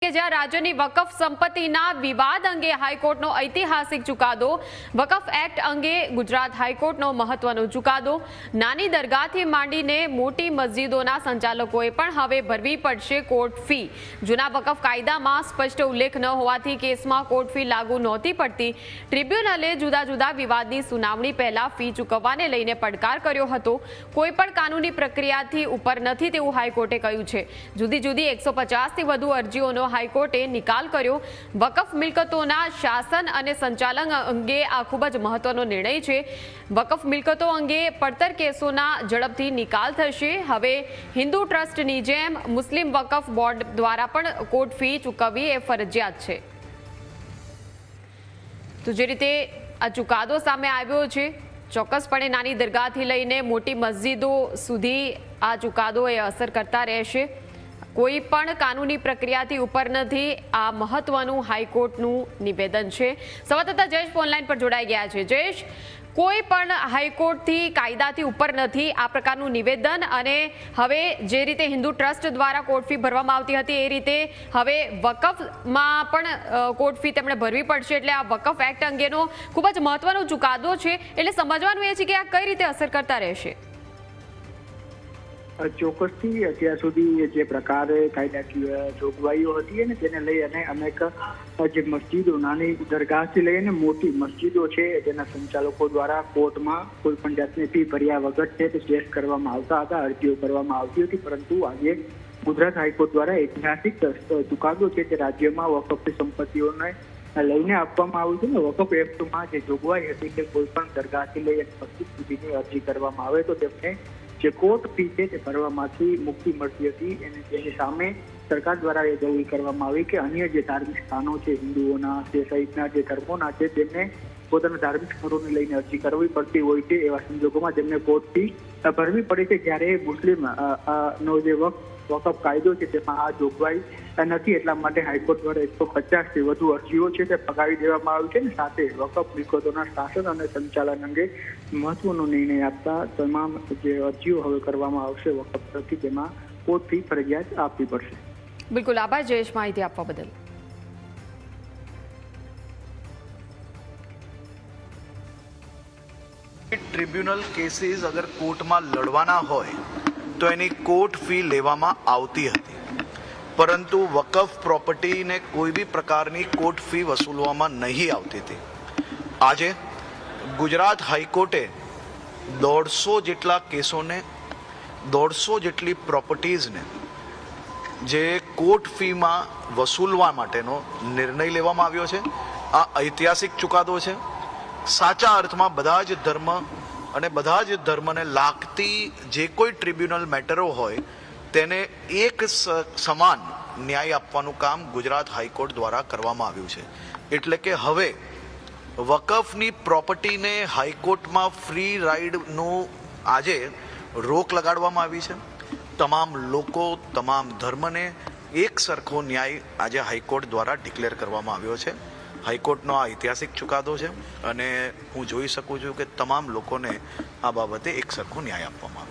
કે જ્યાં રાજ્યની વકફ સંપત્તિના વિવાદ અંગે હાઈકોર્ટનો ઐતિહાસિક ચુકાદો, વકફ એક્ટ અંગે ગુજરાત હાઈકોર્ટનો મહત્વનો ચુકાદો, નાની દરગાહથી માંડીને મોટી મસ્જિદોના સંચાલકોએ પણ હવે ભરવી પડશે કોર્ટ ફી। જૂના વકફ કાયદામાં સ્પષ્ટ ઉલ્લેખ ન હોવાથી કેસમાં કોર્ટ ફી લાગુ નહોતી પડતી। ટ્રિબ્યુનલે જુદા જુદા વિવાદની સુનાવણી પહેલા ફી ચૂકવવાને લઈને પડકાર કર્યો હતો। કોઈ પણ કાનૂની પ્રક્રિયાથી ઉપર નથી તેવું હાઈકોર્ટે કહ્યું છે। જુદી જુદી 150થી વધુ અરજીઓનો હાઈકોર્ટે નિકાલ કર્યો। વકફ મિલકતોના શાસન અને સંચાલન અંગે આ ખૂબ જ મહત્વનો નિર્ણય છે। વકફ મિલકતો અંગે પડતર કેસોના ઝડપથી નિકાલ થશે। હવે હિન્દુ ટ્રસ્ટની જેમ મુસ્લિમ વકફ બોર્ડ દ્વારા પણ કોર્ટ ફી ચૂકવવી એ ફરજિયાત છે। તો જે રીતે આ ચુકાદો સામે આવ્યો છે, ચોક્કસપણે નાની દરગાહથી લઈને મોટી મસ્જિદો સુધી આ ચુકાદો એ અસર કરતા રહેશે। કોઈ પણ કાનૂની પ્રક્રિયાથી ઉપર નથી, આ મહત્વનું હાઈકોર્ટનું નિવેદન છે। સંવાદદાતા જયેશ ઓનલાઈન પર જોડાઈ ગયા છે। જયેશ, કોઈ પણ હાઈકોર્ટથી કાયદાથી ઉપર નથી, આ પ્રકારનું નિવેદન, અને હવે જે રીતે હિન્દુ ટ્રસ્ટ દ્વારા કોર્ટ ફી ભરવામાં આવતી હતી એ રીતે હવે વકફમાં પણ કોર્ટ ફી તેમણે ભરવી પડશે, એટલે આ વકફ એક્ટ અંગેનો ખૂબ જ મહત્વનો ચુકાદો છે। એટલે સમજવાનું એ છે કે આ કઈ રીતે અસર કરતા રહેશે। ચોક્કસથી અત્યાર સુધી જે પ્રકારે કાયદાકીય જોગવાઈઓ હતી ને તેને લઈ અને અનેક જે મસ્જિદો, નાની દરગાહથી લઈને મોટી મસ્જિદો છે તેના સંચાલકો દ્વારા કોર્ટમાં કોઈ પણ જાતની ફી ભર્યા વગર છે તે કેસ કરવામાં આવતા હતા, અરજીઓ કરવામાં આવતી હતી। પરંતુ આજે ગુજરાત હાઈકોર્ટ દ્વારા ઐતિહાસિક ચુકાદો છે તે રાજ્યમાં વકફ સંપત્તિઓને લઈને આપવામાં આવ્યું છે ને વકફ એક્ટમાં જે જોગવાઈ હતી કે કોઈ પણ દરગાહથી લઈ મસ્જિદ સુધીની અરજી કરવામાં આવે તો તેમને જે કોર્ટ ફી છે તે ભરવામાંથી મુક્તિ મળતી હતી। અને તેની સામે સરકાર દ્વારા એ જરૂરી કરવામાં આવી કે અન્ય જે ધાર્મિક સ્થાનો છે હિન્દુઓના તે સહિતના જે ધર્મોના છે તેમને પોતાના ધાર્મિક સ્થળોને લઈને અરજી કરવી પડતી હોય છે। એવા સંજોગોમાં તેમને કોર્ટ ફી ભરવી પડે છે। જ્યારે મુસ્લિમ નો જે વકફ કાયદો છે તેમાં આ જોગવાઈ નથી, એટલા માટે હાઈકોર્ટ દ્વારા 150થી વધુ અરજીઓ છે તે ફગાવી દેવામાં આવી છે। ને સાથે વકફ મિલકતોના શાસન અને સંચાલન અંગે મહત્વનો નિર્ણય આપતા તમામ જે અરજીઓ હવે કરવામાં આવશે વકફ તરફથી તેમાં કોર્ટ ફી ફરજિયાત આપવી પડશે। બિલકુલ, આભાર જયેશ માહિતી આપવા બદલ। ટ્રિબ્યુનલ કેસીસ અગર કોર્ટમાં લડવાના હોય તો એની કોર્ટ ફી લેવામાં આવતી હતી, પરંતુ વકફ પ્રોપર્ટીને કોઈ બી પ્રકારની કોર્ટ ફી વસૂલવામાં નહીં આવતી હતી। આજે ગુજરાત હાઈકોર્ટે 150 જેટલા કેસોને, 150 જેટલી પ્રોપર્ટીઝને જે કોર્ટ ફીમાં વસૂલવા માટેનો નિર્ણય લેવામાં આવ્યો છે। આ ઐતિહાસિક ચુકાદો છે। સાચા અર્થમાં બધા જ ધર્મ અને બધા જ ધર્મને લાગતી જે કોઈ ટ્રિબ્યુનલ મેટરો હોય તેને એક સમાન ન્યાય આપવાનું કામ ગુજરાત હાઈકોર્ટ દ્વારા કરવામાં આવ્યું છે। એટલે કે હવે વકફની પ્રોપર્ટીને હાઈકોર્ટમાં ફ્રી રાઇડનું આજે રોક લગાડવામાં આવી છે। તમામ લોકો, તમામ ધર્મને એક સરખો ન્યાય આજે હાઈકોર્ટ દ્વારા ડિક્લેર કરવામાં આવ્યો છે। હાઈકોર્ટનો આ ઐતિહાસિક ચુકાદો છે અને હું જોઈ શકું છું કે તમામ લોકોને આ બાબતે એક સરખો ન્યાય આપવામાં આવે।